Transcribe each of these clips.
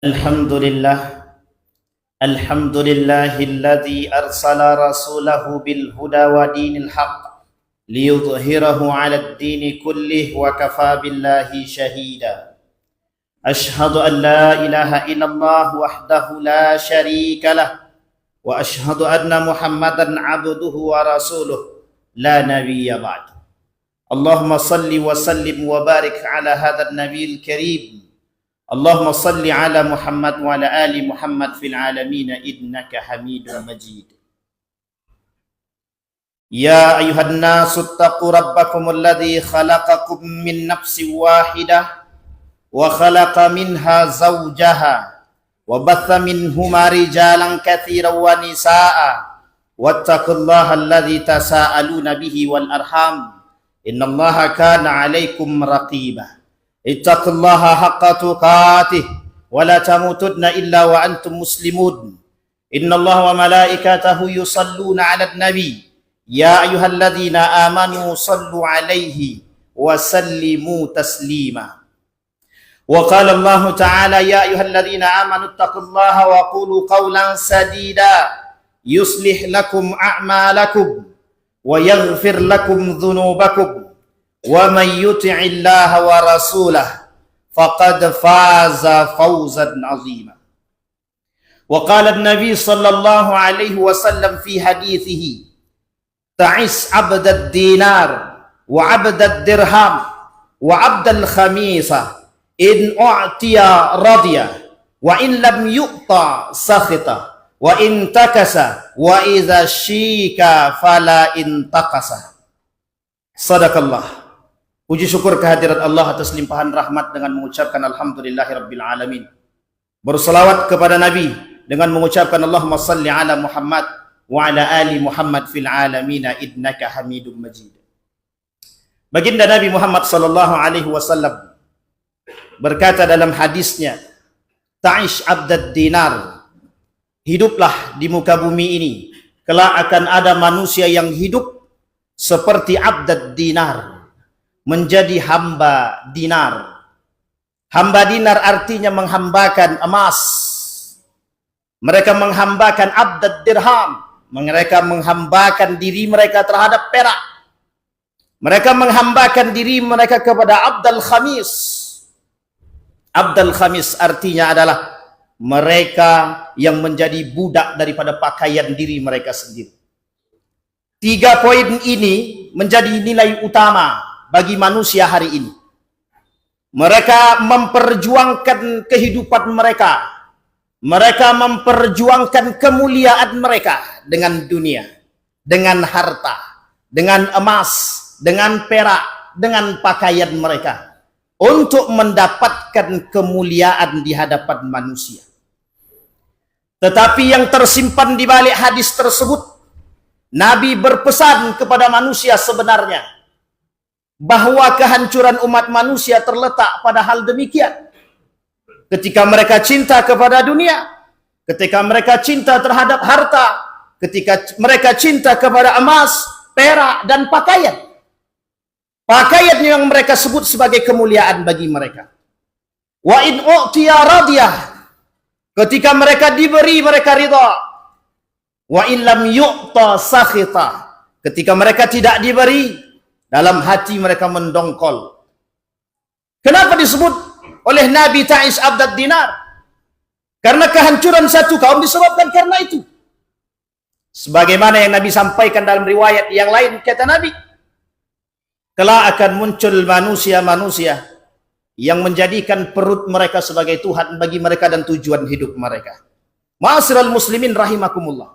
الحمد لله الذي أرسل رسوله بالهدى ودين الحق ليظهره على الدين كله وكفى بالله شهيدا. أشهد أن لا إله إلا الله وحده لا شريك له وأشهد أن محمدا عبده ورسوله لا نبي بعد. اللهم صل وسلم وبارك على هذا النبي الكريم. اللهم صل على محمد وعلى آل محمد في العالمين إنك حميد مجيد. يا أيها الناس اتقوا ربكم الذي خلقكم من نفس واحدة وخلق منها زوجها وبث منهما رجالا كثيرا ونساء واتقوا الله الذي تساءلون به والأرحام إن الله كان عليكم رقيبا. اتقوا الله حق تقاته ولا تموتن إلا وأنتم مسلمون. إن الله وملائكته يصلون على النبي يا أيها الذين آمنوا صلوا عليه وسلموا تسليما. وقال الله تعالى يا أيها الذين آمنوا اتقوا الله وقولوا قولا سديدا يصلح لكم أعمالكم ويغفر لكم ذنوبكم ومن يطع الله ورسوله فقد فاز فوزا عظيما. وقال النبي صلى الله عليه وسلم في حديثه تعس عبد الدينار وعبد الدرهم وعبد الخميسة إن أعطي رضي وإن لم يؤطى سخط وإن تكس وإذا شيك فلا انتقص. Sadaqallah. Puji syukur kehadirat Allah atas limpahan rahmat dengan mengucapkan alhamdulillahirabbil alamin. Berselawat kepada Nabi dengan mengucapkan Allahumma salli ala Muhammad wa ala ali Muhammad fil alamin innaka Hamidum Majid. Baginda Nabi Muhammad sallallahu alaihi wasallam berkata dalam hadisnya, Ta'ish abdad dinar. Hiduplah di muka bumi ini, kelak akan ada manusia yang hidup seperti abdad dinar, menjadi hamba dinar. Hamba dinar artinya menghambakan emas. Mereka menghambakan abdad dirham. Mereka menghambakan diri mereka terhadap perak. Mereka menghambakan diri mereka kepada abdal khamis. Abdal khamis artinya adalah mereka yang menjadi budak daripada pakaian diri mereka sendiri. 3 poin ini menjadi nilai utama bagi manusia hari ini. Mereka memperjuangkan kehidupan mereka. Mereka memperjuangkan kemuliaan mereka dengan dunia, dengan harta, dengan emas, dengan perak, dengan pakaian mereka untuk mendapatkan kemuliaan di hadapan manusia. Tetapi yang tersimpan di balik hadis tersebut, Nabi berpesan kepada manusia sebenarnya bahwa kehancuran umat manusia terletak pada hal demikian. Ketika mereka cinta kepada dunia, ketika mereka cinta terhadap harta, ketika mereka cinta kepada emas, perak, dan pakaian. Pakaian yang mereka sebut sebagai kemuliaan bagi mereka. Wa in u'tiya radiyah. Ketika mereka diberi, mereka ridha. Wa in lam yu'ta sakhita. Ketika mereka tidak diberi, dalam hati mereka mendongkol. Kenapa disebut oleh Nabi Ta'ish abdad dinar? Karena kehancuran satu kaum disebabkan karena itu. Sebagaimana yang Nabi sampaikan dalam riwayat yang lain, kata Nabi, kelak akan muncul manusia-manusia yang menjadikan perut mereka sebagai Tuhan bagi mereka dan tujuan hidup mereka. Ma'asyiral muslimin rahimakumullah.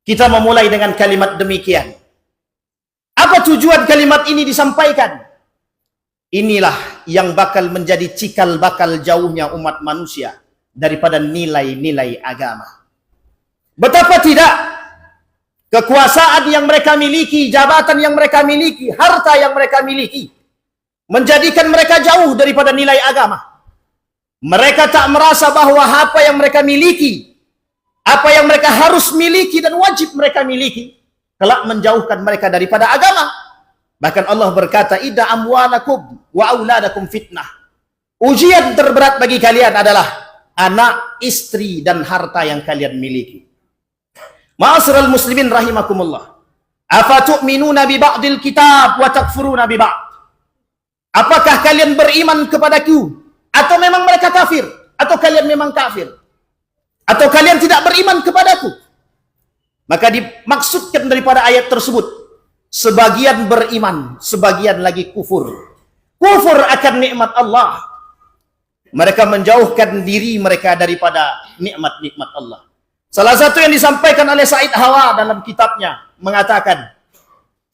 Kita memulai dengan kalimat demikian. Apa tujuan kalimat ini disampaikan? Inilah yang bakal menjadi cikal bakal jauhnya umat manusia daripada nilai-nilai agama. Betapa tidak kekuasaan yang mereka miliki, jabatan yang mereka miliki, harta yang mereka miliki menjadikan mereka jauh daripada nilai agama. Mereka tak merasa bahwa apa yang mereka miliki, apa yang mereka harus miliki dan wajib mereka miliki, kelak menjauhkan mereka daripada agama. Bahkan Allah berkata, idza amwalakum wa auladakum fitnah. Ujian terberat bagi kalian adalah anak, istri, dan harta yang kalian miliki. Ma'asyiral muslimin rahimakumullah. Afatu'minuna bi ba'dil kitab wa takfuruna bi ba'd. Apakah kalian beriman kepadaku atau memang mereka kafir? Atau kalian memang kafir? Atau kalian tidak beriman kepadaku? Maka dimaksudkan daripada ayat tersebut, sebagian beriman, sebagian lagi kufur. Kufur akan nikmat Allah. Mereka menjauhkan diri mereka daripada nikmat-nikmat Allah. Salah satu yang disampaikan oleh Said Hawa dalam kitabnya mengatakan,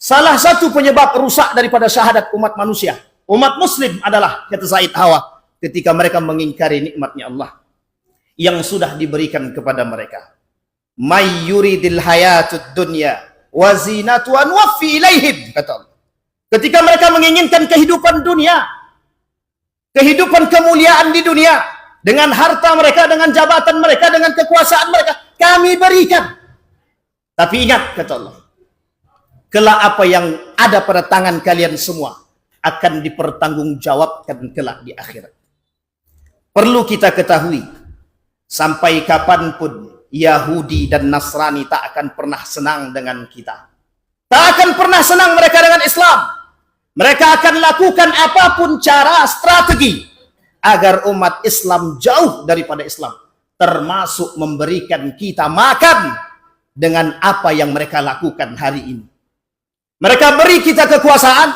salah satu penyebab rusak daripada syahadat umat manusia, umat muslim adalah, kata Said Hawa, ketika mereka mengingkari nikmatnya Allah yang sudah diberikan kepada mereka. May yuridil hayatud dunya wa zinatuha nuwaffi ilaihim, kata Allah. Ketika mereka menginginkan kehidupan dunia, kehidupan kemuliaan di dunia, dengan harta mereka, dengan jabatan mereka, dengan kekuasaan mereka, kami berikan. Tapi ingat, kata Allah, kelak apa yang ada pada tangan kalian semua akan dipertanggungjawabkan kelak di akhirat. Perlu kita ketahui, sampai kapanpun Yahudi dan Nasrani tak akan pernah senang dengan kita. Tak akan pernah senang mereka dengan Islam. Mereka akan lakukan apapun cara, strategi agar umat Islam jauh daripada Islam, termasuk memberikan kita makan dengan apa yang mereka lakukan hari ini. Mereka beri kita kekuasaan,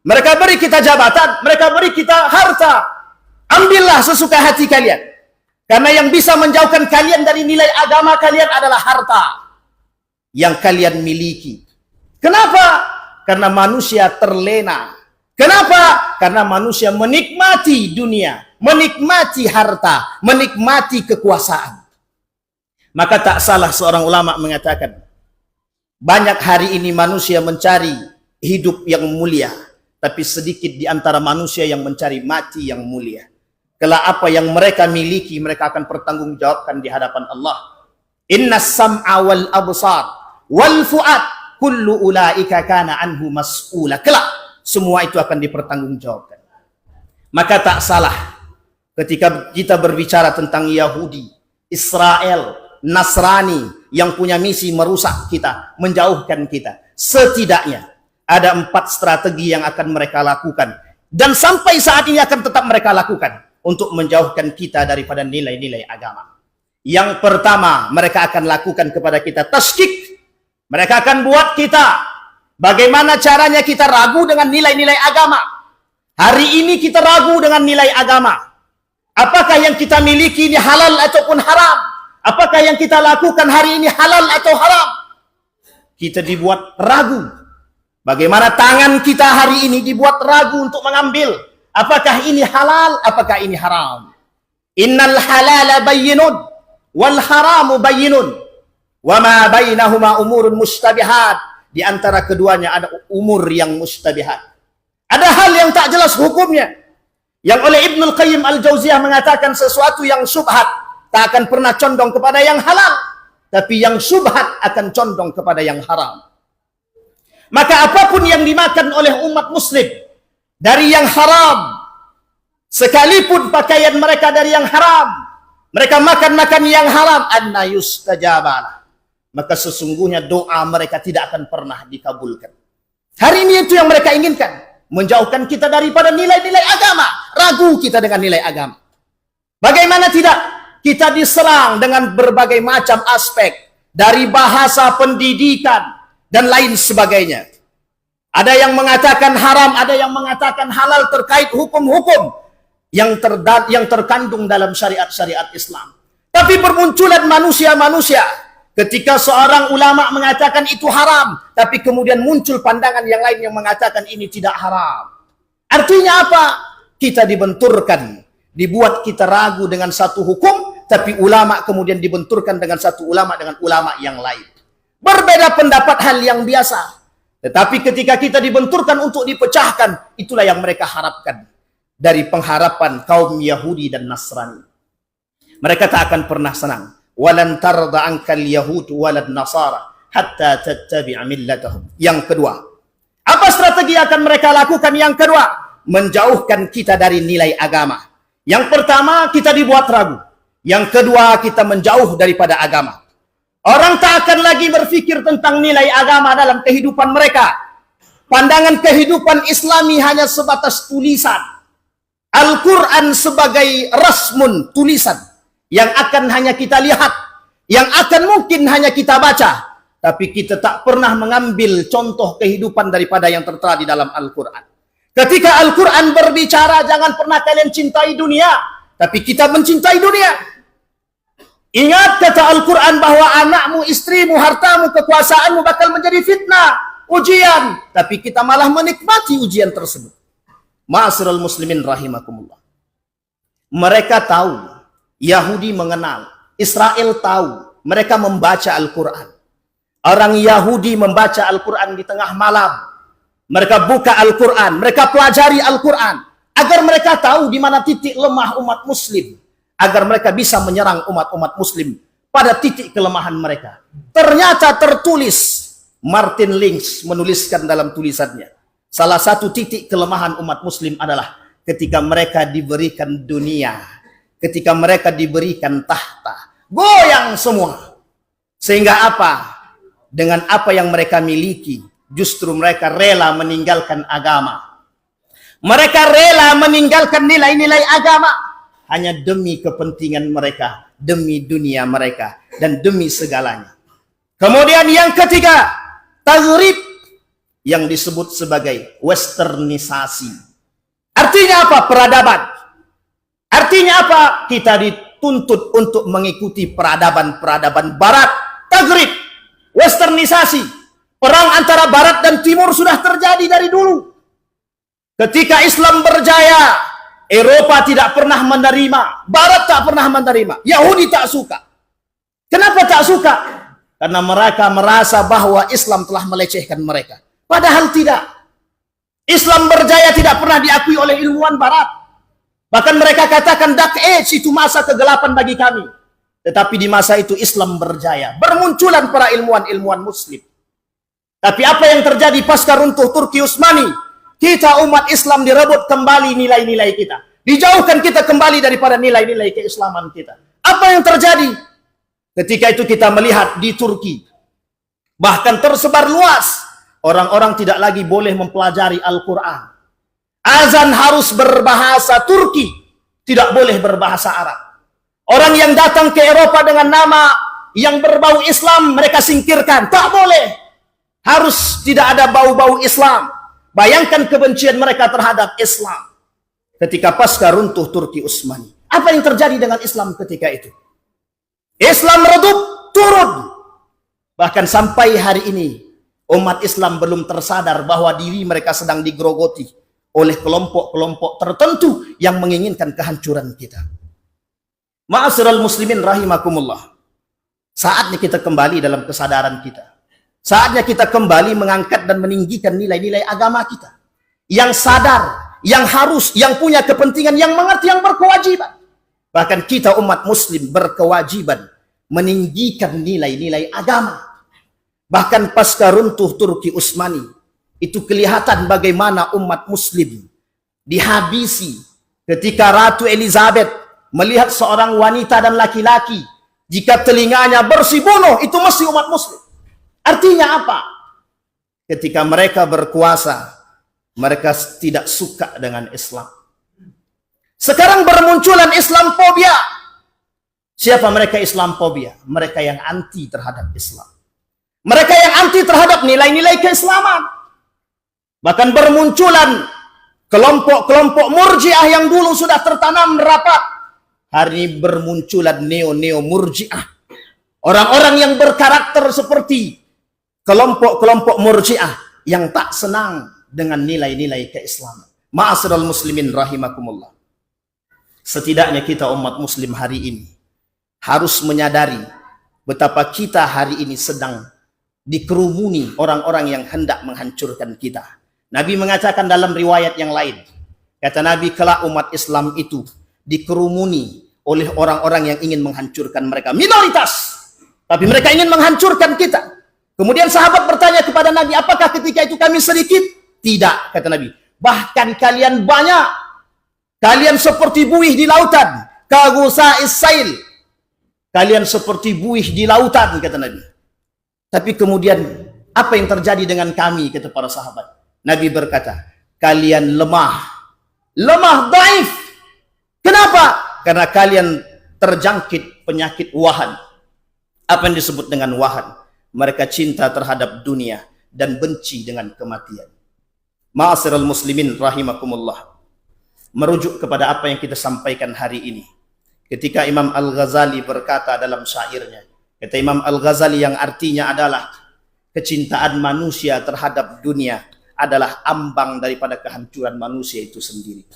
mereka beri kita jabatan, mereka beri kita harta. Ambillah sesuka hati kalian. Karena yang bisa menjauhkan kalian dari nilai agama kalian adalah harta yang kalian miliki. Kenapa? Karena manusia terlena. Kenapa? Karena manusia menikmati dunia, menikmati harta, menikmati kekuasaan. Maka tak salah seorang ulama mengatakan, banyak hari ini manusia mencari hidup yang mulia, tapi sedikit di antara manusia yang mencari mati yang mulia. Kelak apa yang mereka miliki, mereka akan pertanggungjawabkan di hadapan Allah. Innas sam'a wal absar wal fu'ad kullu ulaika kana anhu mas'ula. Kelak semua itu akan dipertanggungjawabkan. Maka tak salah ketika kita berbicara tentang Yahudi, Israel, Nasrani yang punya misi merusak kita, menjauhkan kita. Setidaknya ada 4 strategi yang akan mereka lakukan, dan sampai saat ini akan tetap mereka lakukan untuk menjauhkan kita daripada nilai-nilai agama. Yang pertama, mereka akan lakukan kepada kita tasykik. Mereka akan buat kita bagaimana caranya kita ragu dengan nilai-nilai agama. Hari ini kita ragu dengan nilai agama. Apakah yang kita miliki ini halal ataupun haram? Apakah yang kita lakukan hari ini halal atau haram? Kita dibuat ragu. Bagaimana tangan kita hari ini dibuat ragu untuk mengambil. Apakah ini halal? Apakah ini haram? Innal halala bayyinun wal haramu bayyinun wa ma bainahuma umurun mustabihat. Di antara keduanya ada umur yang mustabihat. Ada hal yang tak jelas hukumnya. Yang oleh Ibnul Qayyim Al-Jauziyah mengatakan sesuatu yang syubhat tak akan pernah condong kepada yang halal, tapi yang syubhat akan condong kepada yang haram. Maka apapun yang dimakan oleh umat muslim dari yang haram, sekalipun pakaian mereka dari yang haram, mereka makan yang haram, anna yustajabalah, maka sesungguhnya doa mereka tidak akan pernah dikabulkan. Hari ini itu yang mereka inginkan, menjauhkan kita daripada nilai-nilai agama, ragu kita dengan nilai agama. Bagaimana tidak? Kita diserang dengan berbagai macam aspek, dari bahasa, pendidikan, dan lain sebagainya. Ada yang mengatakan haram, ada yang mengatakan halal terkait hukum-hukum yang terkandung dalam syariat-syariat Islam. Tapi bermunculan manusia-manusia ketika seorang ulama mengatakan itu haram, tapi kemudian muncul pandangan yang lain yang mengatakan ini tidak haram. Artinya apa? Kita dibenturkan, dibuat kita ragu dengan satu hukum, tapi ulama kemudian dibenturkan dengan satu ulama dengan ulama yang lain. Berbeda pendapat hal yang biasa. Tetapi ketika kita dibenturkan untuk dipecahkan, itulah yang mereka harapkan dari pengharapan kaum Yahudi dan Nasrani. Mereka tak akan pernah senang. Walan tarda ankal yahud walad nasara hatta tattabi'a millatahum. Yang kedua, apa strategi yang akan mereka lakukan? Yang kedua, menjauhkan kita dari nilai agama. Yang pertama, kita dibuat ragu. Yang kedua, kita menjauh daripada agama. Orang tak akan lagi berfikir tentang nilai agama dalam kehidupan mereka. Pandangan kehidupan Islami hanya sebatas tulisan. Al-Quran sebagai rasmun, tulisan, yang akan hanya kita lihat, yang akan mungkin hanya kita baca, tapi kita tak pernah mengambil contoh kehidupan daripada yang tertera di dalam Al-Quran. Ketika Al-Quran berbicara, jangan pernah kalian cintai dunia, tapi kita mencintai dunia. Ingat kata Al-Quran bahwa anakmu, istrimu, hartamu, kekuasaanmu bakal menjadi fitnah, ujian, tapi kita malah menikmati ujian tersebut. Ma'asyiral muslimin rahimakumullah. Mereka tahu, Yahudi mengenal, Israel tahu, mereka membaca Al-Quran. Orang Yahudi membaca Al-Quran di tengah malam. Mereka buka Al-Quran, mereka pelajari Al-Quran, agar mereka tahu di mana titik lemah umat muslim, agar mereka bisa menyerang umat-umat muslim pada titik kelemahan mereka. Ternyata tertulis, Martin Lynch menuliskan dalam tulisannya, salah satu titik kelemahan umat muslim adalah ketika mereka diberikan dunia, ketika mereka diberikan tahta, goyang semua. Sehingga apa? Dengan apa yang mereka miliki, justru mereka rela meninggalkan agama. Mereka rela meninggalkan nilai-nilai agama hanya demi kepentingan mereka, demi dunia mereka, dan demi segalanya. Kemudian yang ketiga, taghrib, yang disebut sebagai westernisasi. Artinya apa? Peradaban. Artinya apa? Kita dituntut untuk mengikuti peradaban-peradaban barat. Taghrib, westernisasi. Perang antara barat dan timur sudah terjadi dari dulu. Ketika Islam berjaya, Eropa tidak pernah menerima, barat tak pernah menerima, Yahudi tak suka. Kenapa tak suka? Karena mereka merasa bahwa Islam telah melecehkan mereka. Padahal tidak. Islam berjaya tidak pernah diakui oleh ilmuwan barat. Bahkan mereka katakan dark age, itu masa kegelapan bagi kami. Tetapi di masa itu Islam berjaya. Bermunculan para ilmuwan-ilmuwan muslim. Tapi apa yang terjadi pasca runtuh Turki Utsmani? Kita umat Islam direbut kembali nilai-nilai kita. Dijauhkan kita kembali daripada nilai-nilai keislaman kita. Apa yang terjadi? Ketika itu kita melihat di Turki, bahkan tersebar luas, orang-orang tidak lagi boleh mempelajari Al-Quran. Azan harus berbahasa Turki, tidak boleh berbahasa Arab. Orang yang datang ke Eropa dengan nama yang berbau Islam, mereka singkirkan. Tak boleh. Harus tidak ada bau-bau Islam. Bayangkan kebencian mereka terhadap Islam. Ketika pasca runtuh Turki Utsmani. Apa yang terjadi dengan Islam ketika itu? Islam redup, turun. Bahkan sampai hari ini, umat Islam belum tersadar bahwa diri mereka sedang digerogoti oleh kelompok-kelompok tertentu yang menginginkan kehancuran kita. Ma'asyiral muslimin rahimakumullah. Saatnya kita kembali dalam kesadaran kita. Saatnya kita kembali mengangkat dan meninggikan nilai-nilai agama kita. Yang sadar, yang harus, yang punya kepentingan, yang mengerti, yang berkewajiban. Bahkan kita umat muslim berkewajiban meninggikan nilai-nilai agama. Bahkan pasca runtuh Turki Utsmani, itu kelihatan bagaimana umat muslim dihabisi ketika Ratu Elizabeth melihat seorang wanita dan laki-laki, jika telinganya bersih bunuh, itu mesti umat muslim. Artinya apa? Ketika mereka berkuasa, mereka tidak suka dengan Islam. Sekarang bermunculan Islamfobia. Siapa mereka Islamfobia? Mereka yang anti terhadap Islam. Mereka yang anti terhadap nilai-nilai keislaman. Bahkan bermunculan kelompok-kelompok murjiah yang dulu sudah tertanam rapat. Hari ini bermunculan neo-neo murjiah. Orang-orang yang berkarakter seperti kelompok-kelompok murjiah yang tak senang dengan nilai-nilai keislaman. Ma'asyiral muslimin rahimakumullah. Setidaknya kita umat muslim hari ini harus menyadari betapa kita hari ini sedang dikerumuni orang-orang yang hendak menghancurkan kita. Nabi mengatakan dalam riwayat yang lain, kata Nabi, kelak umat Islam itu dikerumuni oleh orang-orang yang ingin menghancurkan mereka. Minoritas, tapi mereka ingin menghancurkan kita. Kemudian sahabat bertanya kepada Nabi, apakah ketika itu kami sedikit? Tidak, kata Nabi. Bahkan kalian banyak. Kalian seperti buih di lautan. Kagusa'is sail. Kalian seperti buih di lautan, kata Nabi. Tapi kemudian apa yang terjadi dengan kami, kata para sahabat. Nabi berkata, kalian lemah. Lemah, daif. Kenapa? Karena kalian terjangkit penyakit wahan. Apa yang disebut dengan wahan? Mereka cinta terhadap dunia dan benci dengan kematian. Ma'asyiral muslimin rahimakumullah. Merujuk kepada apa yang kita sampaikan hari ini. Ketika Imam Al-Ghazali berkata dalam syairnya, kata Imam Al-Ghazali yang artinya adalah kecintaan manusia terhadap dunia adalah ambang daripada kehancuran manusia itu sendiri.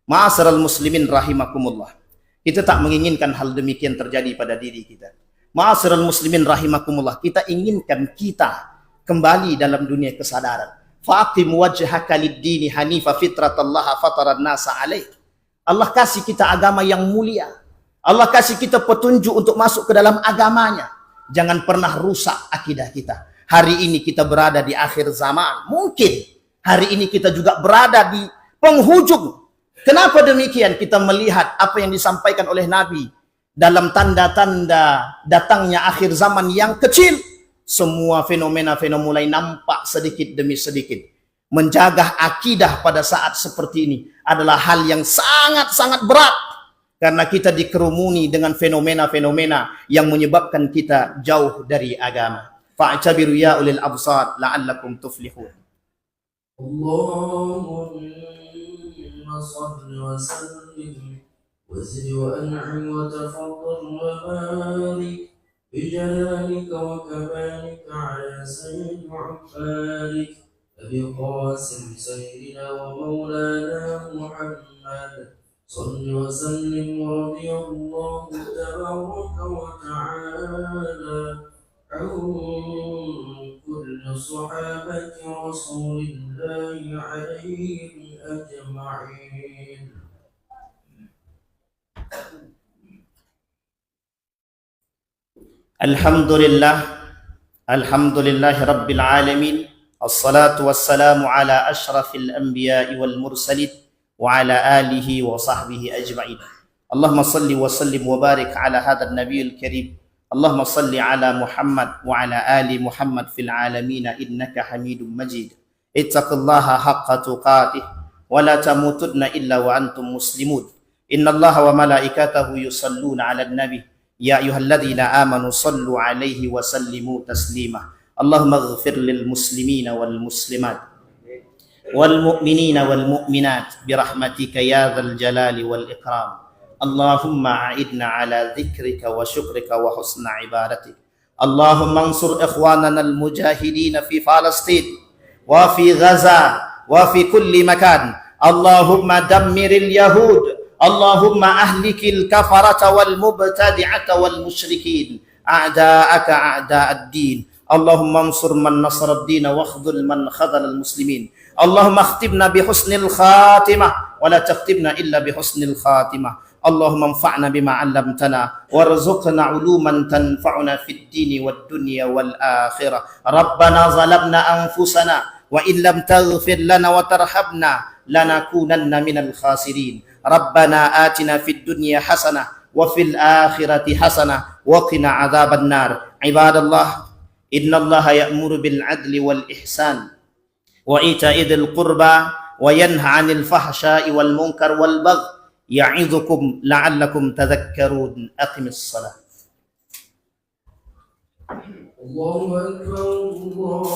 Ma'asyiral muslimin rahimakumullah. Kita tak menginginkan hal demikian terjadi pada diri kita. Ma'asyiral muslimin rahimakumullah. Kita inginkan kita kembali dalam dunia kesadaran. Fa'aqim wajhaka lid-dini hanifa fitratallaha fataran nasa alaih. Allah kasih kita agama yang mulia. Allah kasih kita petunjuk untuk masuk ke dalam agamanya. Jangan pernah rusak akidah kita. Hari ini kita berada di akhir zaman. Mungkin hari ini kita juga berada di penghujung. Kenapa demikian? Kita melihat apa yang disampaikan oleh Nabi dalam tanda-tanda datangnya akhir zaman yang kecil. Semua fenomena-fenomena mulai nampak sedikit demi sedikit. Menjaga akidah pada saat seperti ini adalah hal yang sangat-sangat berat. Karena kita dikerumuni dengan fenomena-fenomena yang menyebabkan kita jauh dari agama. Fa'tabiru ya ulil absar la'allakum tuflihun. Allahumma salli wa sallim wa zid wa an'im wa tafaddal wa barik بجلالك وكمالك على سيد عبادك أبي قاسم سيدنا ومولانا محمد صل وسلم ورضي الله تبارك وتعالى عن كل صحابة رسول الله عليهم أجمعين. Alhamdulillah Rabbil Alamin. Assalatu wassalamu ala ashrafil anbiya'i wal mursalin wa ala alihi wa sahbihi ajma'in. Allahumma salli wa sallim wa barik ala hadha nabiyil karim. Allahumma salli ala Muhammad wa ala ali Muhammad fil alamin innaka hamidum majid. Ittaqillaha haqqa tuqatih wa la tamutunna illa wa antum muslimun. Innallaha wa malaikatahu yusalluna ala nabi. Ya ayyuhalladzina amanu sallu alaihi wa sallimu taslima. Allahumma ighfir lil muslimina wal muslimat wal mu'minina wal mu'minat birahmatika ya dzal jalali wal ikram. Allahumma a'idna ala dzikrika wa syukrika wa husna ibadatik. Allahumma ansur ikhwanana al mujahidin fi Palestin wa fi Gaza wa fi kulli makan. Allahumma dammiril yahud. Allahumma ahlikil kafarata wal mubtadi'ata wal musyrikin a'da'aka a'da'ad din. Allahumma ansur man nasara ad-din wa khudhul man khadhala al-muslimin. Allahumma akhtibna bi husnil khatimah wa la takhtibna illa bi husnil khatimah. Allahumma anfa'na bima 'allamtana warzuqna 'uluman tanfa'una fid dini wad dunya wal akhirah. Rabbana zalamna anfusana wa in lam taghfir lana wa tarhamna lanakunanna minal khasirin. Rabbana atina fid dunya hasanah wa fil akhirati hasanah wa qina adzaban nar. Ibadallah, innallaha ya'muru bil adli wal ihsan wa ita'i dzil qurba wa yanha 'anil fahsya'i wal munkar wal baghi ya'idzukum la'allakum tadhakkarun. Aqimis shalah. Allahu akbar.